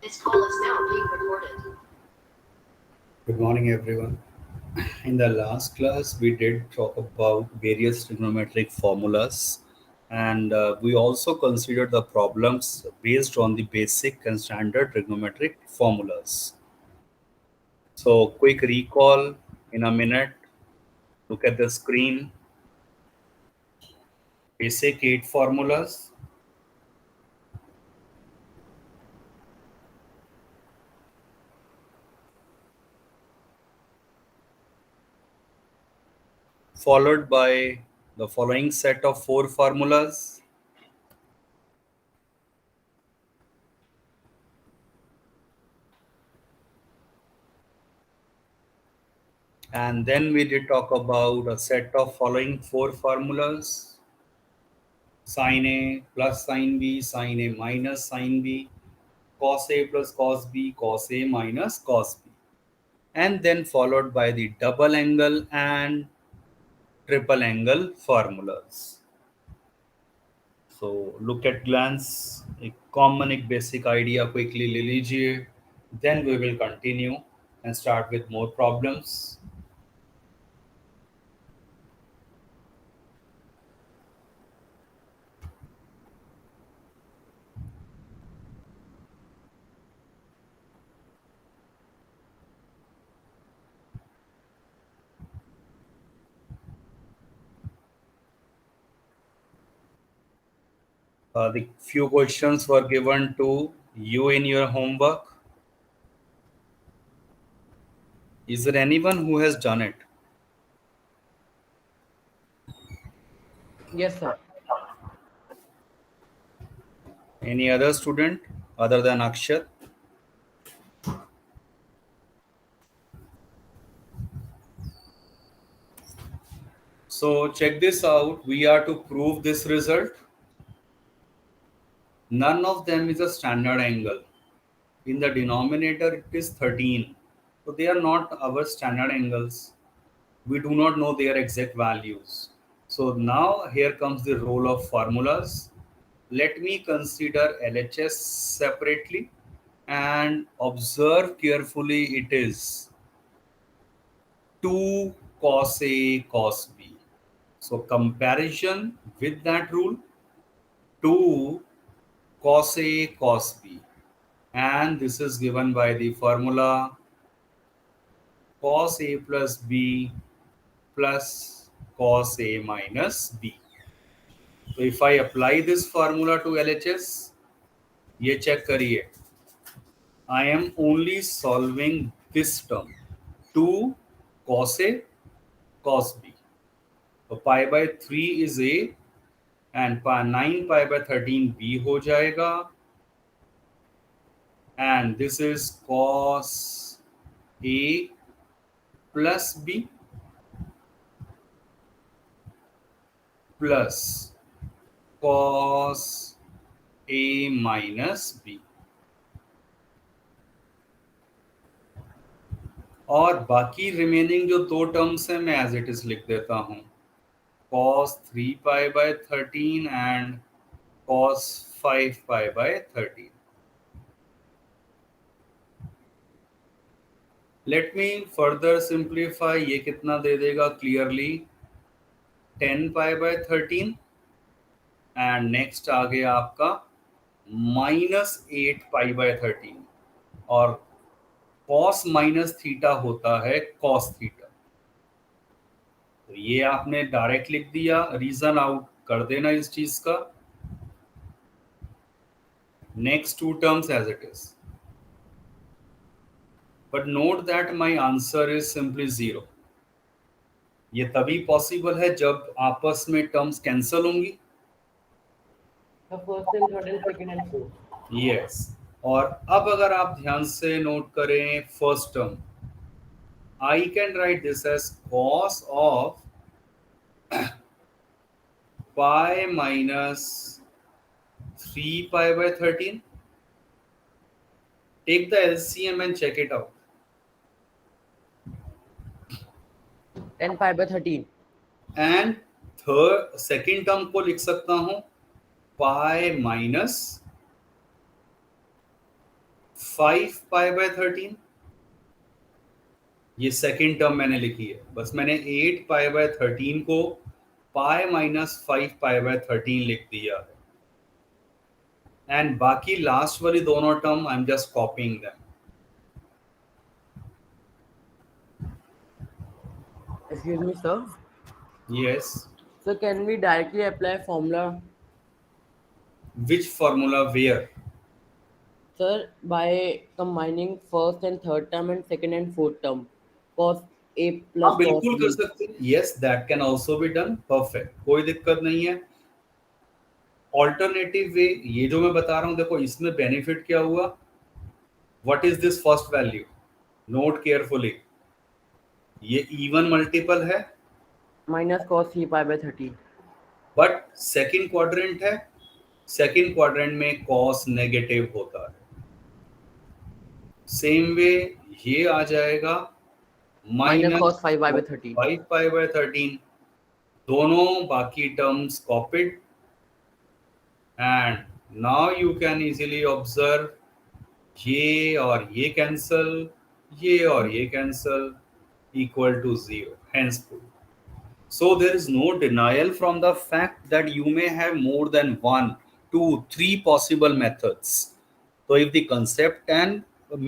This call is now being recorded. Good morning, everyone. In the last class, we did talk about various trigonometric formulas, and we also considered the problems based on the basic and standard trigonometric formulas. So, quick recall in a minute. Look at the screen. Basic 8 formulas. Followed by the following set of 4 formulas. And then we did talk about a set of following 4 formulas: sin A plus sin B, sin A minus sin B, cos A plus cos B, cos A minus cos B. And then followed by the double angle and triple angle formulas. So look at glance, a common एक basic idea quickly ले लीजिए. Then we will continue and start with more problems. The few questions were given to you in your homework. Is there anyone who has done it? Yes, sir. Any other student other than Akshat? So check this out. We are to prove this result. None of them is a standard angle. In the denominator, it is 13. So they are not our standard angles. We do not know their exact values. So now here comes the role of formulas. Let me consider LHS separately and observe carefully. It is 2 cos A cos B. So comparison with that rule, 2 cos A cos B, and this is given by the formula cos A plus B plus cos A minus B. So if I apply this formula to LHS, ये check करिए, I am only solving this term, 2 cos A cos B. So pi by 3 is A and 9 pi by 13 B हो जाएगा, and this is cos A plus B plus cos A minus B. और बाकी remaining जो 2 terms हैं मैं as it is लिख देता हूँ, cos 3 pi by 13 and cos 5 pi by 13. Let me further simplify. ये कितना दे देगा clearly, 10 pi by 13 and next आ गया आपका -8 pi by 13, और cos माइनस थीटा होता है cos थीटा. तो ये आपने डायरेक्ट लिख दिया, रीजन आउट कर देना इस चीज का. Next 2 terms as it is, but note that my answer is simply 0. ये तभी पॉसिबल है जब आपस में टर्म्स कैंसल होंगी. The first and third and second and fourth. Yes. और अब अगर आप ध्यान से नोट करें first term, I can write this as cos of pi minus 3 pi by 13. Take the LCM and check it out. 10 pi by 13. And third second term को लिख सकता हूं pi minus 5 π/13, ये सेकेंड टर्म मैंने लिखी है, बस मैंने 8 π/13 को पाई माइनस 5 π/13 लिख दिया है, एंड बाकी लास्ट वाली दोनों term I am just copying them. Excuse me, sir. Yes. So can we directly apply formula, Which formula? Where? sir, by combining first and third term and second and fourth term, cos A हाँ plus cos बिल्कुल कर B. सकते हैं. Yes, that can also be done. Perfect. कोई दिक्कत नहीं है. Alternative way, ये जो मैं बता रहा हूं, देखो इसमें बेनिफिट क्या हुआ. What is this first value? Note carefully. ये इवन मल्टीपल है, Minus cos 3 π/13. But second quadrant है. सेकंड क्वाड्रेंट में कॉस नेगेटिव होता है. सेम वे ये आ जाएगा Minus cos 5 π/13. 5 π/13. दोनों बाकी terms copied, and now you can easily observe ये और ये कैंसल, ये और ये cancel, equal to 0, henceforth. So there is no denial from the fact that you may have more than 1, 2, 3 possible methods. So if the concept and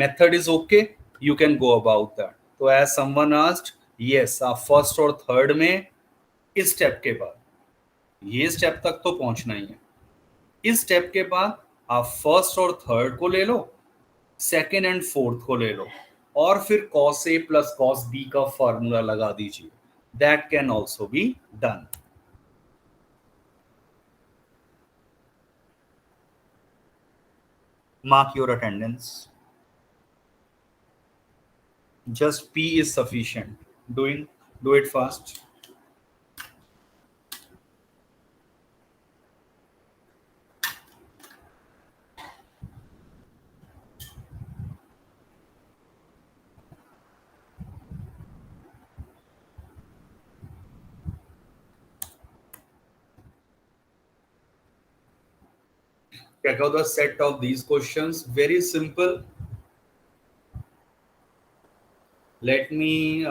method is okay, you can go about that. So as someone asked, yes, आप first और third में इस step के बाद, ये step तक तो पहुंचना ही है. इस स्टेप के बाद आप फर्स्ट और थर्ड को ले लो, सेकेंड एंड फोर्थ को ले लो, और फिर cos A plus cos B का फॉर्मूला लगा दीजिए. That can also be done. Mark your attendance. Just P is sufficient. Do it fast. Check out the set of these questions. Very simple. Let me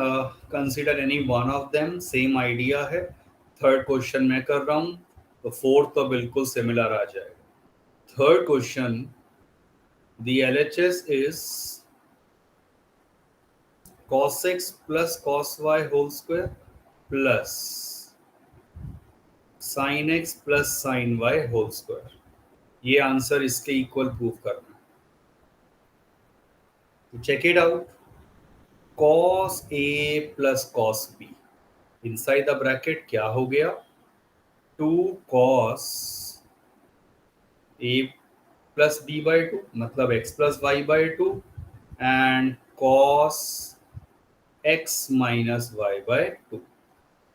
consider any one of them. Same idea है. Third question मैं कर रहा हूं, तो fourth तो बिल्कुल similar आ जाएगा. Third question, the LHS is cos x plus cos y whole square plus sin x plus sin y whole square. ये आंसर इसके इक्वल प्रूव करना. तो check it out. cos A plus cos B inside the bracket क्या हो गया? 2 cos A plus B by 2, मतलब x plus y by 2, and cos x minus y by 2,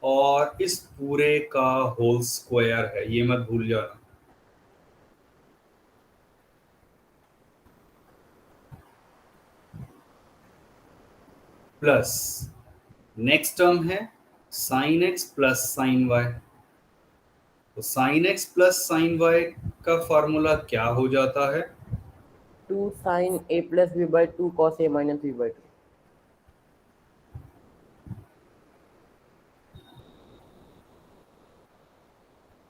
और इस पूरे का होल स्क्वायर है, ये मत भूल जाना. प्लस नेक्स्ट टर्म है sin x plus sin y. तो sin x plus sin y का फॉर्मूला क्या हो जाता है? 2 sin A plus B by 2 cos A minus B by 2.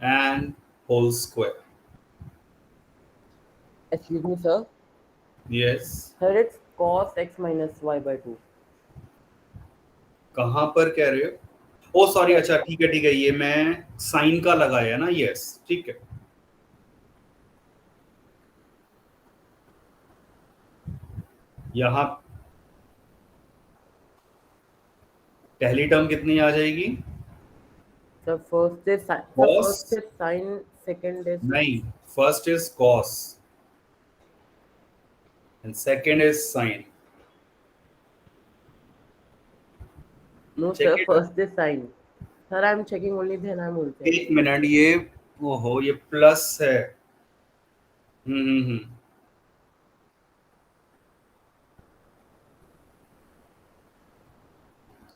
And whole square. Excuse me, sir. Yes. Sir, it's cos x minus y by 2. कहाँ पर कह रहे हो? ओ सॉरी, अच्छा ठीक है, ये मैं साइन का लगाया ना. यस, ठीक है. यहाँ पहली टर्म कितनी आ जाएगी? The first is sin. The Cos. first is sin. Second is नहीं, first is cos and second is sin. no, Check sir. it. First is sin. Sir, I'm checking only. Then I'm also. एक minute, ये ओहो, ये plus है. हम्म.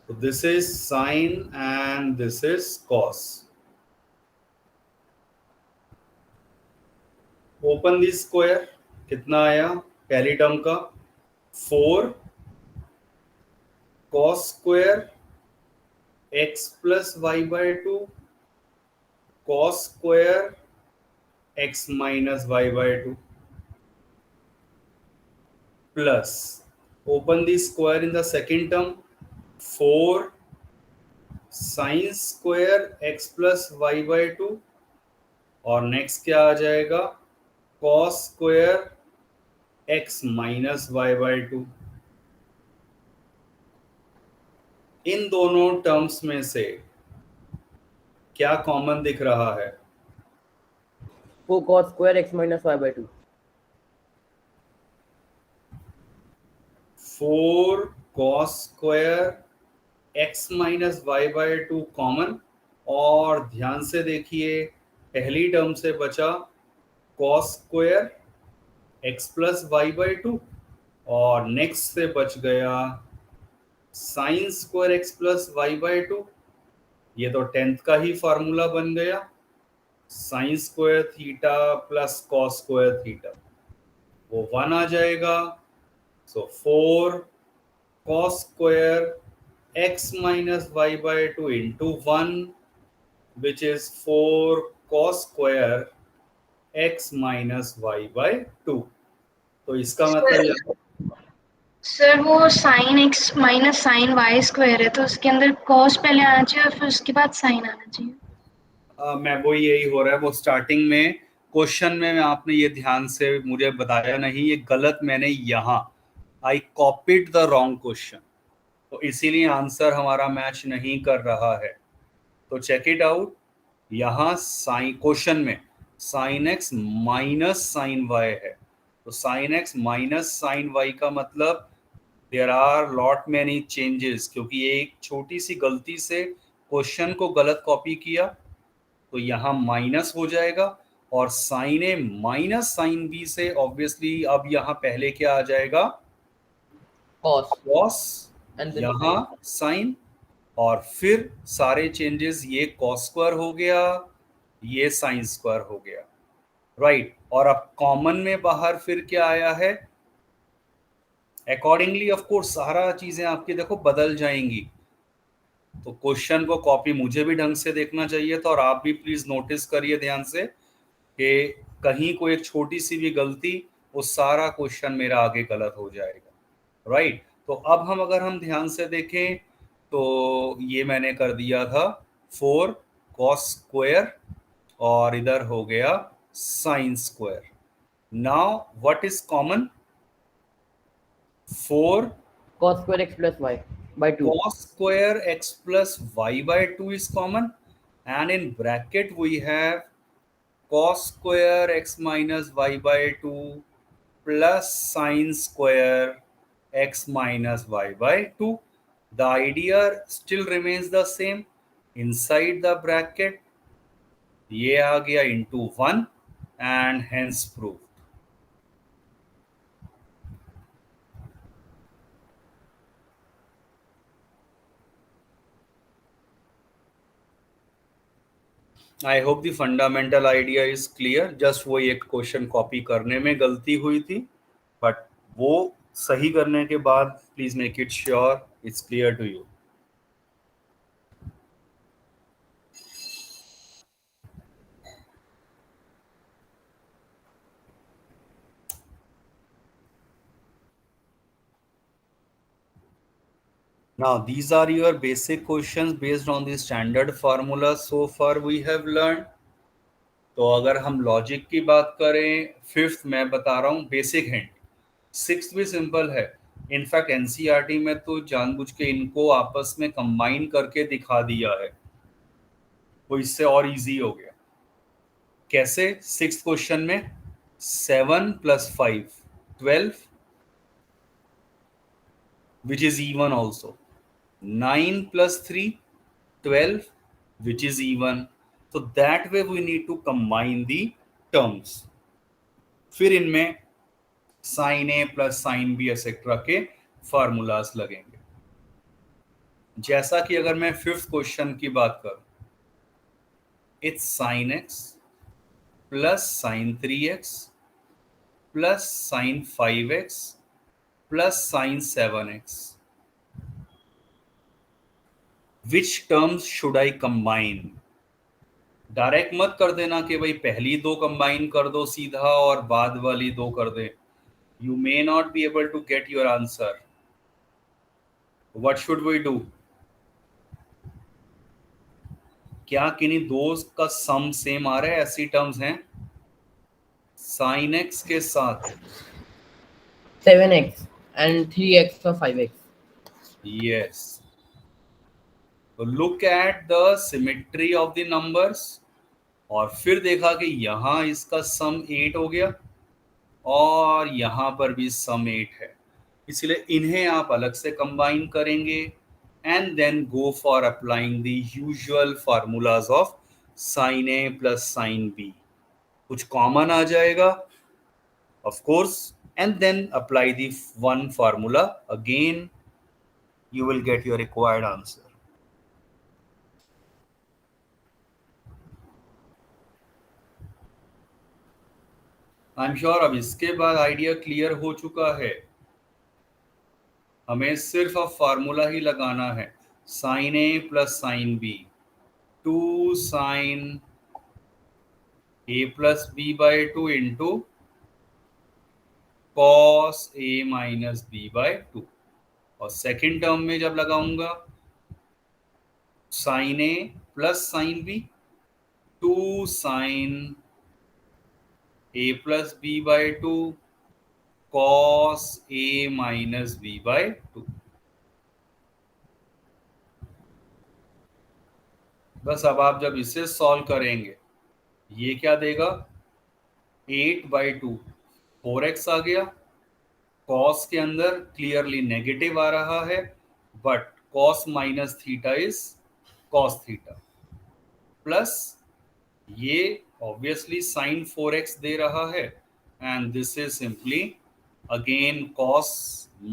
So this is sin and this is cos. Open this square. कितना आया? पहली term का 4 cos square x plus y by 2 cos square x minus y by 2 plus open the square in the second term 4 sin square x plus y by 2 और next क्या आ जाएगा cos square x minus y by 2। इन दोनों terms में से क्या common दिख रहा है? 4 cos square x minus y by 2. 4 cos square x minus y by 2 common, और ध्यान से देखिए पहली टर्म से बचा cos square x plus y by 2 और नेक्स्ट से बच गया sine square x plus y by 2। ये तो 10th का ही फॉर्मूला बन गया, sine square theta plus cos square theta, वो 1 आ जाएगा। So 4 cos square x minus y by 2 into 1 which is 4 cos square x minus y by 2। तो इसका मतलब सर वो sine x minus sine y square है, तो उसके अंदर कॉस पहले आना चाहिए और फिर उसके बाद साइन आना चाहिए। मैं वो यही हो रहा है, वो स्टार्टिंग में क्वेश्चन में आपने ये ध्यान से मुझे बताया नहीं, ये गलत मैंने यहाँ आई कॉपीड द रॉन्ग क्वेश्चन, तो इसीलिए आंसर हमारा मैच नहीं कर रहा है। तो चेक इट आउट, यहाँ साइन क्वेश्चन में sine x minus sine y है, तो sine x minus sine y का मतलब there are lot many changes, क्योंकि एक छोटी सी गलती से क्वेश्चन को गलत कॉपी किया तो यहाँ माइनस हो जाएगा, और साइन ए माइनस साइन बी से ऑब्वियसली अब यहाँ पहले क्या आ जाएगा कॉस, यहाँ साइन, और फिर सारे चेंजेस, ये कॉस स्क्वायर हो गया, ये साइन स्क्वायर हो गया, राइट। और अब कॉमन में बाहर फिर क्या आया है, अकॉर्डिंगली ऑफ कोर्स सारा चीजें आपकी देखो बदल जाएंगी, तो क्वेश्चन को कॉपी मुझे भी ढंग से देखना चाहिए था, और आप भी प्लीज नोटिस करिए ध्यान से कि कहीं कोई एक छोटी सी भी गलती, वो सारा क्वेश्चन मेरा आगे गलत हो जाएगा, राइट। तो अब अगर हम ध्यान से देखें तो ये मैंने कर दिया था 4 cos स्क्वायर और इधर हो गया sine square. Now what is common? 4 cos square x plus y by 2. cos square x plus y by 2 is common, and in bracket we have cos square x minus y by 2 plus sin square x minus y by 2. The idea still remains the same. Inside the bracket ये आ गया into 1 and hence proved. I hope the fundamental idea is clear. Just वो एक question copy करने में गलती हुई थी, but वो सही करने के बाद please make it sure it's clear to you. Now these are your basic questions based on the standard formula so far we have learned. तो अगर हम लॉजिक की बात करें, 5th मैं बता रहा हूँ बेसिक हिंट, 6th भी सिंपल है। इनफैक्ट एनसीईआरटी में तो जानबूझ के इनको आपस में कंबाइन करके दिखा दिया है, वो इससे और इजी हो गया। कैसे? 6th क्वेश्चन में 7 + 5 12 which is even also, 9 + 3 12 which is even. So that way we need to combine the terms. फिर इनमें sin a plus sin b etcetera के फार्मूलाज लगेंगे। जैसा कि अगर मैं 5th क्वेश्चन की बात करूं, it's sin x plus sin 3x plus sin 5x plus sin 7x. Which terms should I combine? Direct मत कर देना कि भाई पहली दो कंबाइन कर दो सीधा और बाद वाली दो कर दे. You may not be able to get your answer. What should we do? क्या किन्हीं दो का सम सेम आ रहा है? ऐसी टर्म्स हैं sin x के साथ 7x and 3x or 5x. yes. So look at the symmetry of the numbers और फिर देखा कि यहाँ इसका सम 8 हो गया और यहाँ पर भी सम 8 है, इसलिए इन्हें आप अलग से कंबाइन करेंगे and then go for applying the usual formulas of sin a plus sin b. कुछ कॉमन आ जाएगा of course, and then apply the one formula again. You will get your required answer. I'm sure अब इसके बाद idea clear हो चुका है. हमें सिर्फ अब फार्मूला ही लगाना है. sin a plus sin b, 2 sin a plus b by 2 into cos a minus b by 2. और सेकेंड टर्म में जब लगाऊंगा sin a plus sin b, 2 sin a plus b by 2 cos a minus b by 2. बस अब आप जब इसे solve करेंगे ये क्या देगा? 8 by 2 4x आ गया. cos के अंदर क्लियरली नेगेटिव आ रहा है but cos minus theta is cos theta plus ये ऑब्वियसली sin 4x दे रहा है and this is simply again cos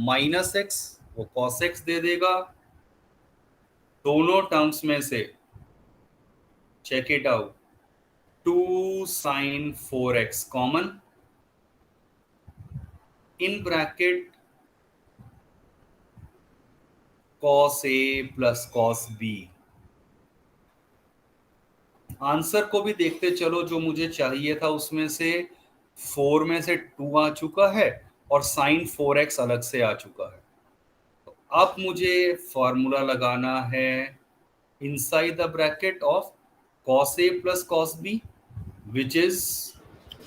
minus x, वो cos x दे देगा. दोनों टर्म्स में से check it out, 2 sin 4x common, in bracket cos a plus cos b. Answer को भी देखते चलो. जो मुझे चाहिए था उसमें से 4 में से 2 आ चुका है और sin 4x अलग से आ चुका है. तो अब मुझे फॉर्मूला लगाना है inside the bracket of cos a plus cos b, which is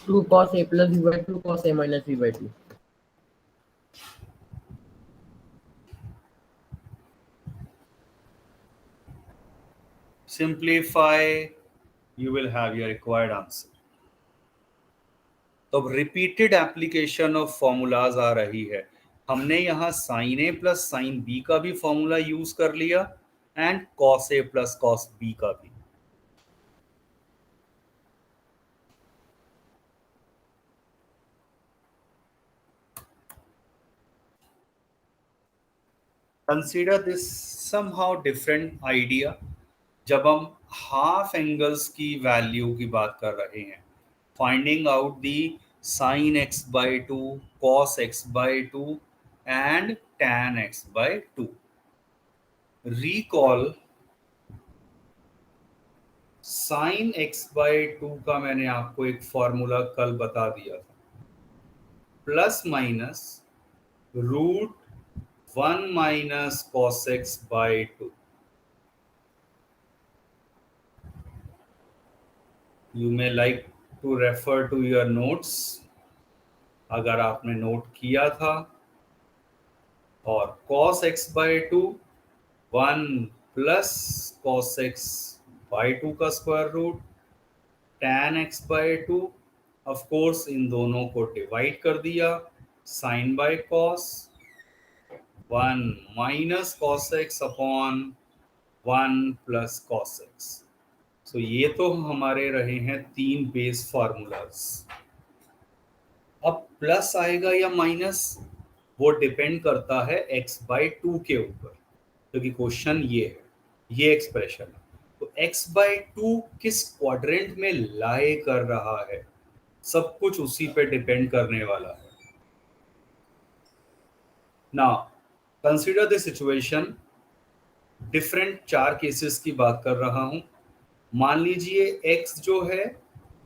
2 cos a plus b by 2 cos a minus b by 2. simplify, you will have your required answer. तो अब रिपीटेड एप्लीकेशन ऑफ फॉर्मूलाज आ रही है. हमने यहाँ sin a plus sin b का भी formula use कर लिया and cos a plus cos b का भी. Consider this somehow different idea. जब हम हाफ एंगल्स की वैल्यू की बात कर रहे हैं, finding out the sin x by 2, cos x by 2 and tan x by 2. Recall sin x by 2 का मैंने आपको एक फॉर्मूला कल बता दिया था, plus minus root 1 minus cos x by 2. You may like to refer to your notes अगर आपने नोट किया था. और cos x by 2 1 plus cos x by 2 का square root, tan x by 2 of course इन दोनों को डिवाइड कर दिया, sin by cos 1 minus cos x upon 1 plus cos x. So ये तो हमारे रहे हैं 3 बेस फार्मूलाज. अब प्लस आएगा या माइनस वो डिपेंड करता है x by 2 के ऊपर, क्योंकि क्वेश्चन ये है, ये एक्सप्रेशन है. तो x by 2 किस क्वाड्रेंट में लाई कर रहा है? सब कुछ उसी पे डिपेंड करने वाला है। Now consider the situation, different 4 cases की बात कर रहा हूं। मान लीजिए x जो है,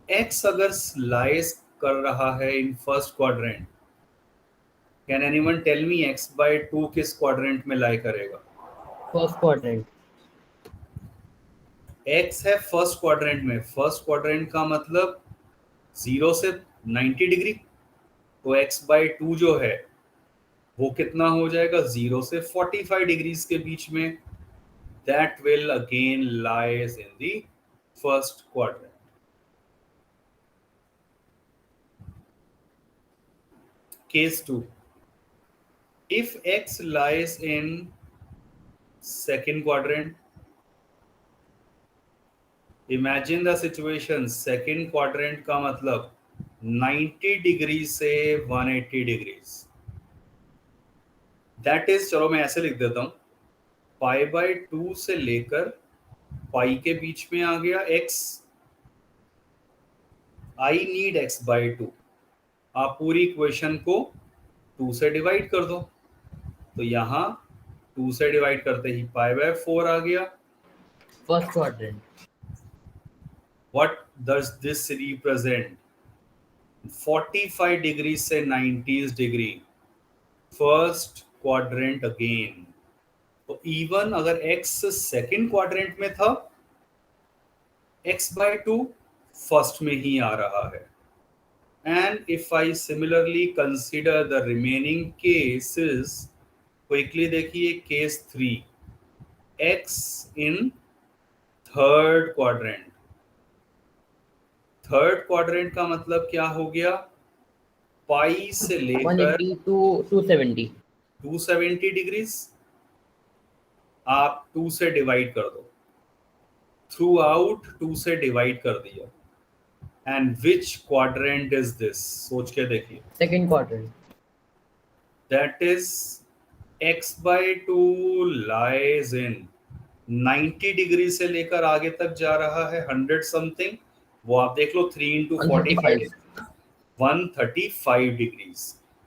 x अगर लाइज कर रहा है in first quadrant, can anyone tell me x/2 किस क्वाड्रेंट में लाई करेगा? First quadrant. x है फर्स्ट क्वाड्रेंट में, फर्स्ट क्वाड्रेंट का मतलब 0 से 90 डिग्री, तो x/2 जो है वो कितना हो जाएगा? 0 से 45 डिग्रीज के बीच में। That will again lies in the first quadrant. Case 2. If x lies in second quadrant, imagine the situation, second quadrant का मतलब 90 डिग्री से 180 डिग्रीज। That is, चलो मैं ऐसे लिख देता हूं, π/2 से लेकर पाई के बीच में आ गया x। I need x/2। आप पूरी इक्वेशन को 2 से डिवाइड कर दो, तो यहां 2 से डिवाइड करते ही π/4 आ गया। First quadrant. What does this represent? 45 degree से 90 डिग्री, फर्स्ट क्वाड्रेंट अगेन। तो इवन अगर x सेकेंड क्वाड्रेंट में था, x/2 फर्स्ट में ही आ रहा है। And if I similarly consider the remaining cases, quickly देखिए case 3, x in third quadrant. Third quadrant का मतलब क्या हो गया? पाई से लेकर 180 to 270। 270 डिग्रीज, आप 2 से डिवाइड कर दो, थ्रू आउट 2 से डिवाइड कर दिया। And which quadrant is this? सोच के देखिए। Second quadrant. That is x/2 lies in 90 degree से लेकर आगे तक जा रहा है 100 समथिंग, वो आप देख लो 3 × 45 135 डिग्रीज।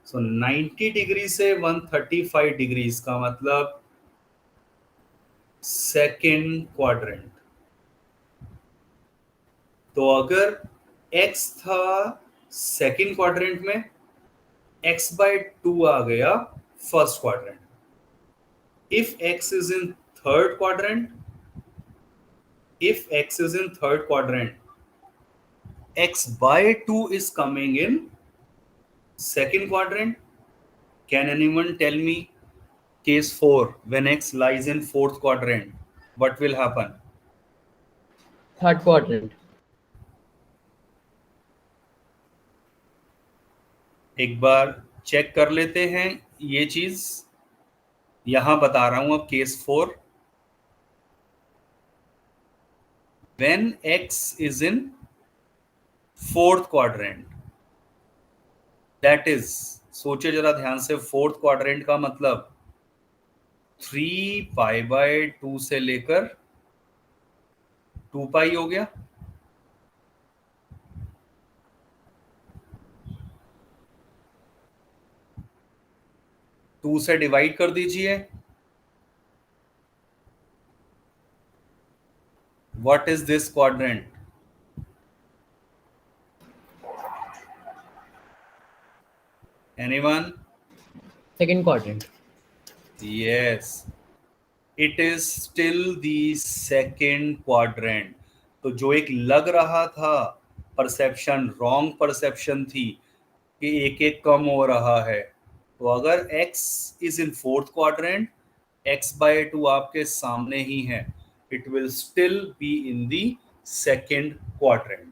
सो 90 डिग्री से 135 डिग्रीज का मतलब सेकेंड क्वाड्रेंट। तो अगर x था सेकेंड क्वाड्रेंट में, x/2 आ गया first quadrant. If x is in third quadrant, x/2 is coming in second quadrant. Can anyone tell me case 4, when x lies in fourth quadrant, what will happen? Third quadrant. एक बार check कर लेते हैं ये चीज, यहां बता रहा हूं अब case 4। when x is in fourth quadrant, that is, सोचे जरा ध्यान से, फोर्थ क्वाड्रेंट का मतलब 3π/2 से लेकर 2π हो गया। टू से डिवाइड कर दीजिए। What is this quadrant? Anyone? Second quadrant. Yes, it is still the second quadrant. तो जो एक लग रहा था परसेप्शन, रॉन्ग परसेप्शन थी कि एक एक कम हो रहा है, तो अगर x is in fourth quadrant, x/2 आपके सामने ही है, it will still be in the second quadrant.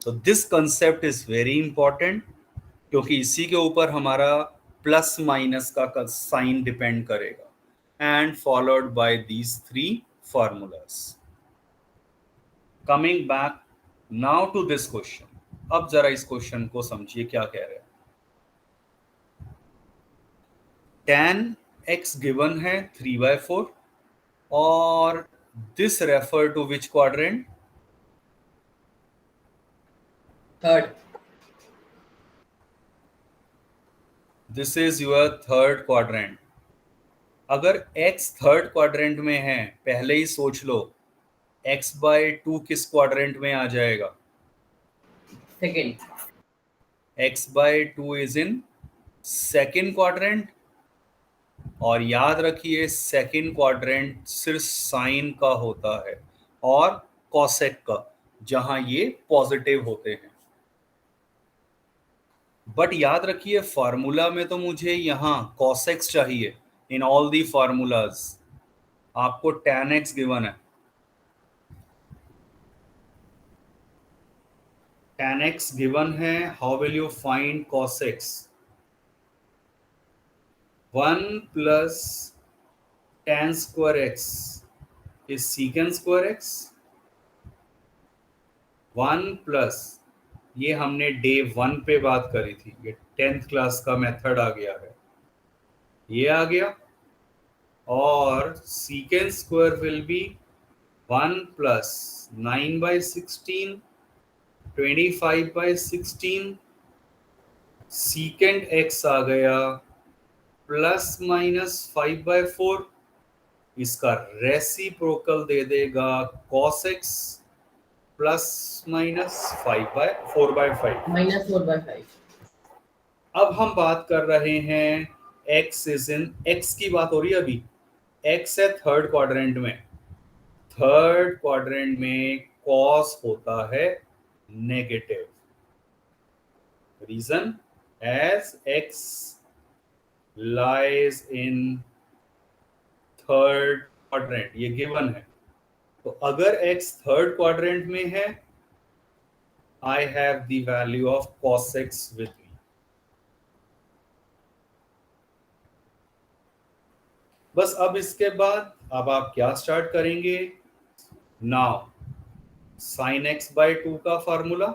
तो this concept is very important, क्योंकि इसी के ऊपर हमारा प्लस माइनस का साइन डिपेंड करेगा। And followed by these 3 formulas. Coming back now to this question, अब जरा इस क्वेश्चन को समझिए क्या कह रहे हैं। tan x गिवन है 3/4 और this refer to which quadrant? Third. This is your third quadrant. अगर x थर्ड क्वाड्रेंट में है, पहले ही सोच लो x/2 किस क्वाड्रेंट में आ जाएगा. Second. x/2 is in second quadrant. और याद रखिए सेकेंड क्वाड्रेंट सिर्फ साइन का होता है और कॉसेक का, जहां ये पॉजिटिव होते हैं. बट याद रखिए फार्मूला में तो मुझे यहाँ cosx चाहिए. इन ऑल दी फार्मूलाज आपको tan x गिवन है. tan x गिवन है. How will you find cos x? 1 plus tan square x is secant square x. 1 plus, ये हमने डे 1 पे बात करी थी, ये 10th क्लास का मेथड आ गया है, ये आ गया. और secant square will be 1 plus 9/16, 25/16. secant x आ गया प्लस माइनस 5/4. इसका रेसिप्रोकल दे देगा cos x plus minus 4/5. Minus 4/5. अब हम बात कर रहे हैं x इज इन, x की बात हो रही है अभी. x है थर्ड क्वाड्रेंट में. थर्ड क्वाड्रेंट में cos होता है negative. Reason as x lies in third quadrant, ये गिवन है. तो अगर x थर्ड क्वाड्रेंट में है, I have the value of cos x with me. बस अब इसके बाद अब आप क्या स्टार्ट करेंगे? नाउ sin x/2 का फॉर्मूला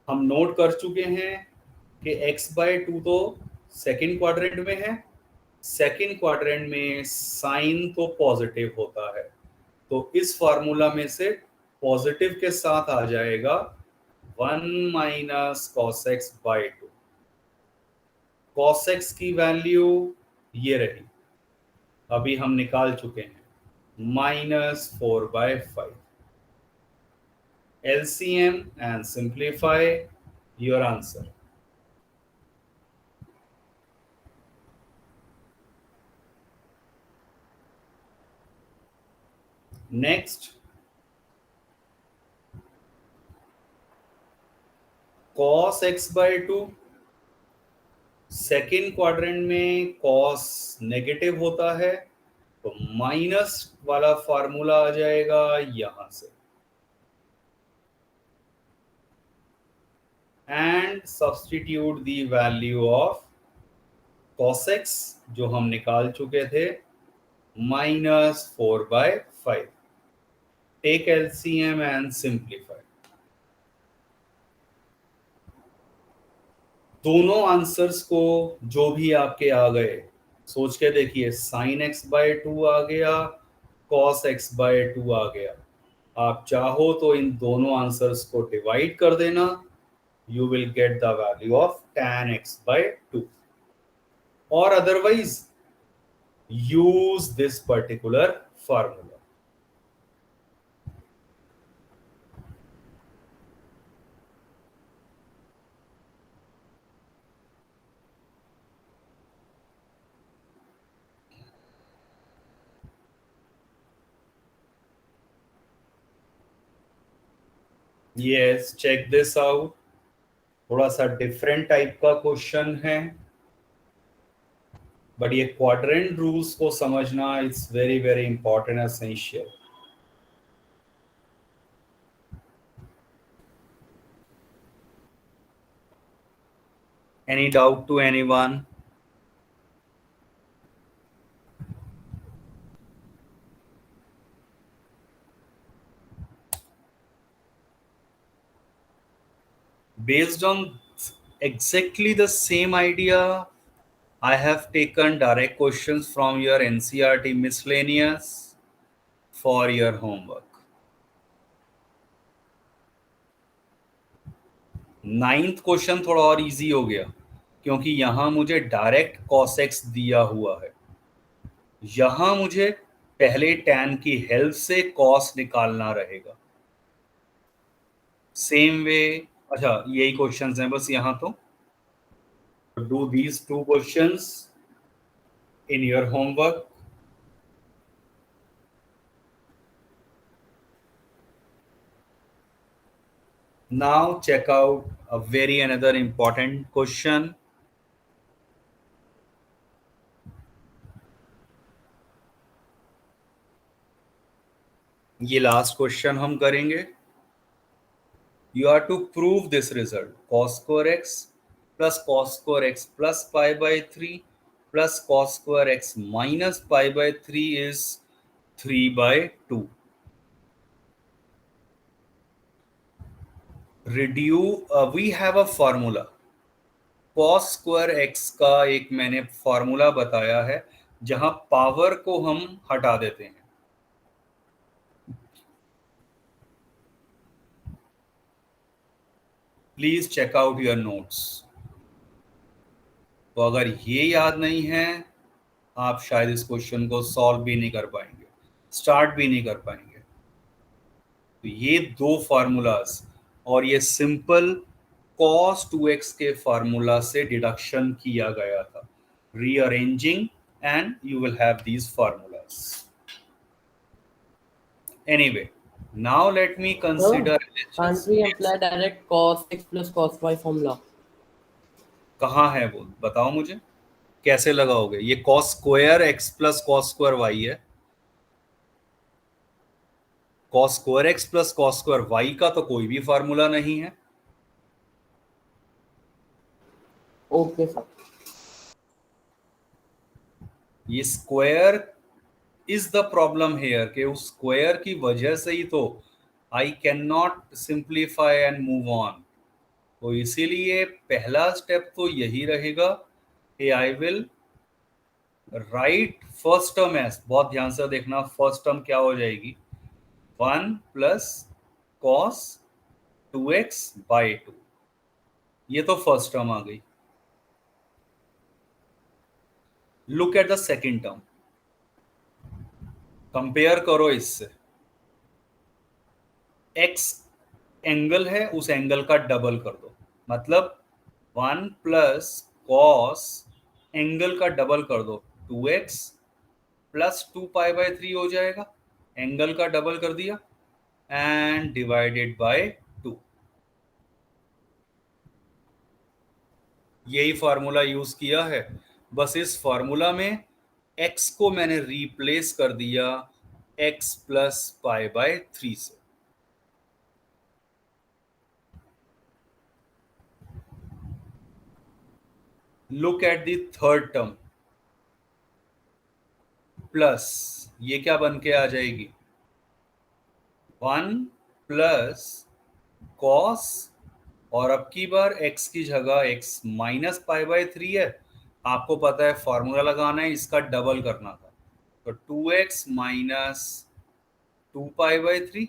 हम नोट कर चुके हैं कि x/2 तो सेकेंड क्वाड्रेंट में है. सेकेंड क्वाड्रेंट में साइन तो पॉजिटिव होता है, तो इस फॉर्मूला में से पॉजिटिव के साथ आ जाएगा 1 minus cos x/2. cos x की वैल्यू ये रही, अभी हम निकाल चुके हैं, -4/5. LCM and simplify your answer. Next, cos x/2. Second quadrant में cos नेगेटिव होता है, तो माइनस वाला फार्मूला आ जाएगा यहां से. And substitute the value of cos x जो हम निकाल चुके थे, -4/5. Take LCM and simplify. दोनों आंसर्स को जो भी आपके आ गए सोच के देखिए. sin x/2 आ गया, cos x/2 आ गया. आप चाहो तो इन दोनों आंसर्स को डिवाइड कर देना, you will get the value of tan x/2. or otherwise use this particular formula. Yes, check this out. थोड़ा सा डिफरेंट टाइप का क्वेश्चन है, बट ये क्वाड्रेंट रूल्स को समझना it's very very important, essential. Any doubt to anyone? Based on exactly the same idea, I have taken direct questions from your NCERT miscellaneous for your homework. Ninth question थोड़ा और easy हो गया क्योंकि यहां मुझे direct cos x दिया हुआ है, यहां मुझे पहले tan की हेल्प से cos निकालना रहेगा। सेम वे, अच्छा यही क्वेश्चंस हैं बस यहां तो do these two questions in your homework. Now check out a very another important question. ये लास्ट क्वेश्चन हम करेंगे। You are to prove this result: cos square x plus pi by 3 plus cos square x minus pi by 3 is 3 by 2. We have a formula. cos square x का एक मैंने formula बताया है जहां power को हम हटा देते हैं। Please check out your notes. तो अगर ये याद नहीं है आप शायद इस क्वेश्चन को सॉल्व भी नहीं कर पाएंगे, स्टार्ट भी नहीं कर पाएंगे। तो ये दो फार्मूलाज और ये सिंपल cos 2x के फार्मूला से डिडक्शन किया गया था। Rearranging and you will have these formulas. Anyway, now let me consider Can't we apply direct cos x plus cos y formula? कहाँ है वो बताओ मुझे, कैसे लगाओगे? ये cos square x plus cos square y है। cos square x plus cos square y का तो कोई भी फार्मूला नहीं है। Okay, sir. ये square is the problem here कि उस स्क्वायर की वजह से ही तो I can not simplify and move on. तो इसीलिए पहला स्टेप तो यही रहेगा कि I will write first term as, बहुत ध्यान से देखना, फर्स्ट टर्म क्या हो जाएगी, 1 प्लस कॉस 2x बाई 2। ये तो फर्स्ट टर्म आ गई। Look at the second term, compare करो इससे। x एंगल है, उस एंगल का डबल कर दो, मतलब 1 प्लस कॉस एंगल का डबल कर दो, 2x प्लस 2 पाई बाई 3 हो जाएगा। एंगल का डबल कर दिया एंड डिवाइडेड बाय 2। यही फार्मूला यूज किया है, बस इस फार्मूला में x को मैंने रिप्लेस कर दिया x प्लस पाई बाय 3 से। Look at the third term, plus ये क्या बन के आ जाएगी, 1 प्लस कॉस, और अब की बार x की जगह x माइनस पाई बाय 3 है। आपको पता है फॉर्मूला लगाना है, इसका डबल करना था, तो 2x minus 2 pi by 3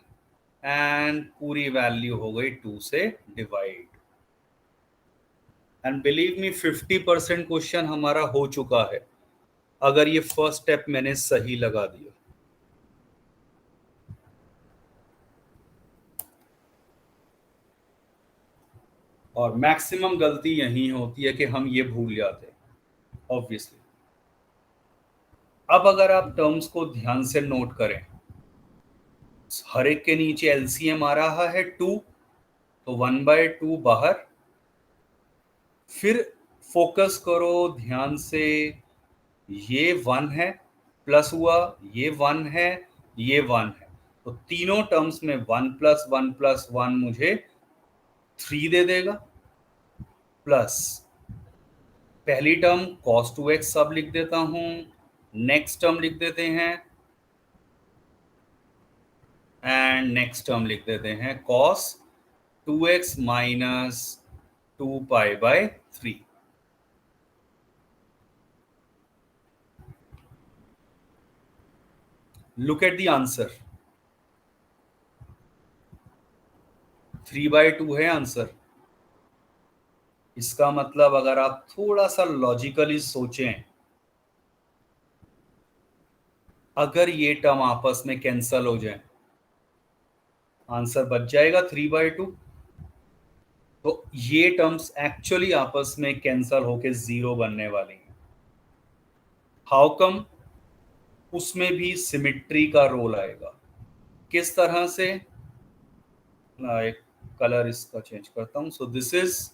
and पूरी वैल्यू हो गई 2 से divide. And believe me 50% question हमारा हो चुका है अगर ये फर्स्ट स्टेप मैंने सही लगा दिया। और मैक्सिमम गलती यही होती है कि हम ये भूल जाते हैं ऑब्वियसली। अब अगर आप टर्म्स को ध्यान से नोट करें, हर एक के नीचे एलसीएम आ रहा है 2, तो 1/2 बाहर। फिर फोकस करो ध्यान से, ये 1 है, प्लस हुआ, ये 1 है, ये 1 है, तो तीनों टर्म्स में 1 प्लस 1 प्लस 1 मुझे 3 दे देगा। प्लस पहली टर्म cos 2x सब लिख देता हूं, नेक्स्ट टर्म लिख देते हैं, एंड नेक्स्ट टर्म लिख देते हैं cos 2x minus 2 pi by 3। Look at the answer, 3/2 है आंसर। इसका मतलब अगर आप थोड़ा सा लॉजिकली सोचें, अगर ये टर्म आपस में कैंसल हो जाए, आंसर बच जाएगा 3/2। तो ये टर्म्स एक्चुअली आपस में कैंसल होके 0 बनने वाली हैं। How come? उसमें भी सिमिट्री का रोल आएगा। किस तरह से? एक कलर इसका चेंज करता हूं। So this is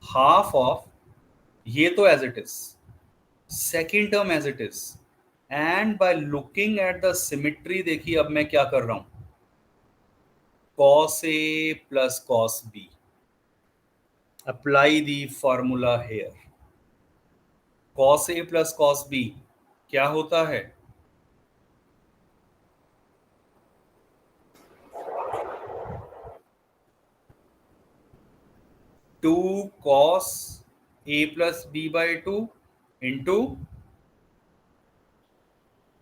half of, ये तो as it is, second term as it is, and by looking at the symmetry, देखिए अब मैं क्या कर रहा हूं, cos A plus cos B. Apply the formula here. Cos A plus cos B क्या होता है? Two cos A plus B by 2 into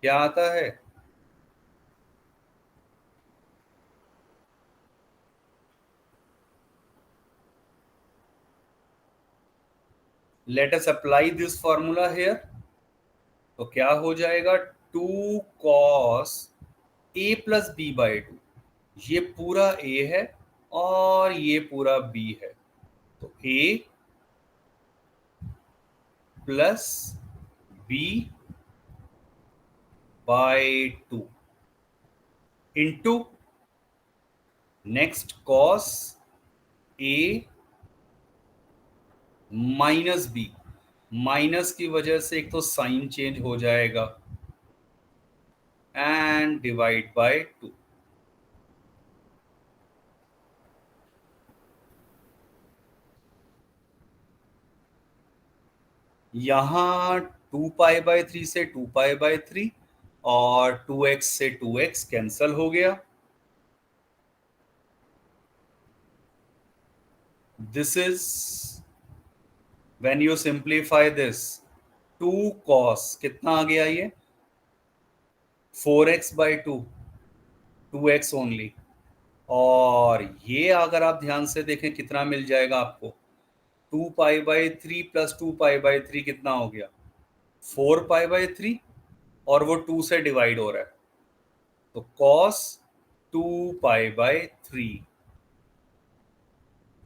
क्या आता है? Let us apply this formula here. तो क्या हो जाएगा? 2 cos A plus B by 2, ये पूरा A है और ये पूरा B है, तो A plus B by 2 into next cos A minus B, minus की वजह से एक तो साइन चेंज हो जाएगा, एंड डिवाइड बाय 2। यहां 2π/3 से 2π/3 और 2x से 2x कैंसल हो गया। This is when you simplify this, 2 cos कितना आ गया ये? 4x/2, 2x only. और ये अगर आप ध्यान से देखें कितना मिल जाएगा आपको, 2π/3 प्लस 2π/3 कितना हो गया? 4π/3, और वो 2 से डिवाइड हो रहा है, तो cos 2π/3।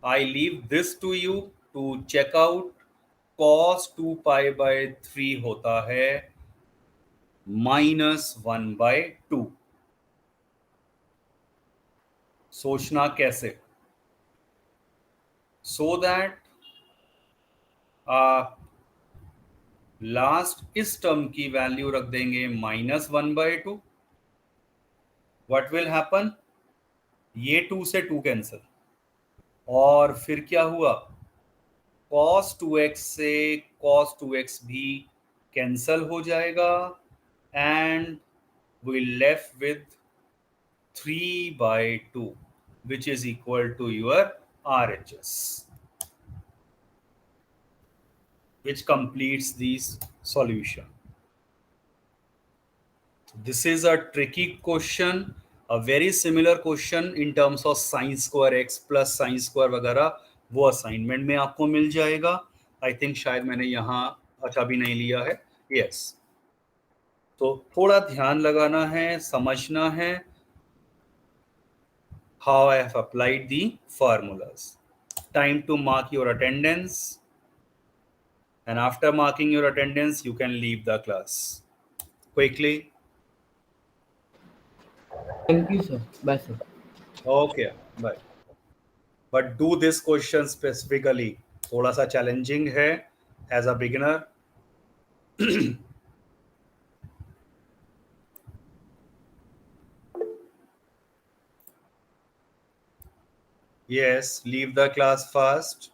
I leave this to you to check out. cos 2π/3 होता है -1/2। सोचना कैसे? सो दैट आप लास्ट इस टर्म की वैल्यू रख देंगे -1/2। What will happen? ये 2 से 2 कैंसिल, और फिर क्या हुआ? cos 2x से cos 2x भी कैंसल हो जाएगा, and we left with 3/2, which is equal to your RHS, which completes this solution. This is a tricky question, a very similar question in terms of sin square x plus sin square वगैरह, वो assignment में आपको मिल जाएगा। I think शायद मैंने यहाँ अच्छा भी नहीं लिया है। यस, तो थोड़ा ध्यान लगाना है, समझना है how I have applied the formulas. Time to mark your attendance, and after marking your attendance you can leave the class quickly. Thank you, sir. Bye, sir. Okay, bye. But do this question specifically, थोड़ा सा challenging है as a beginner. Yes, leave the class fast.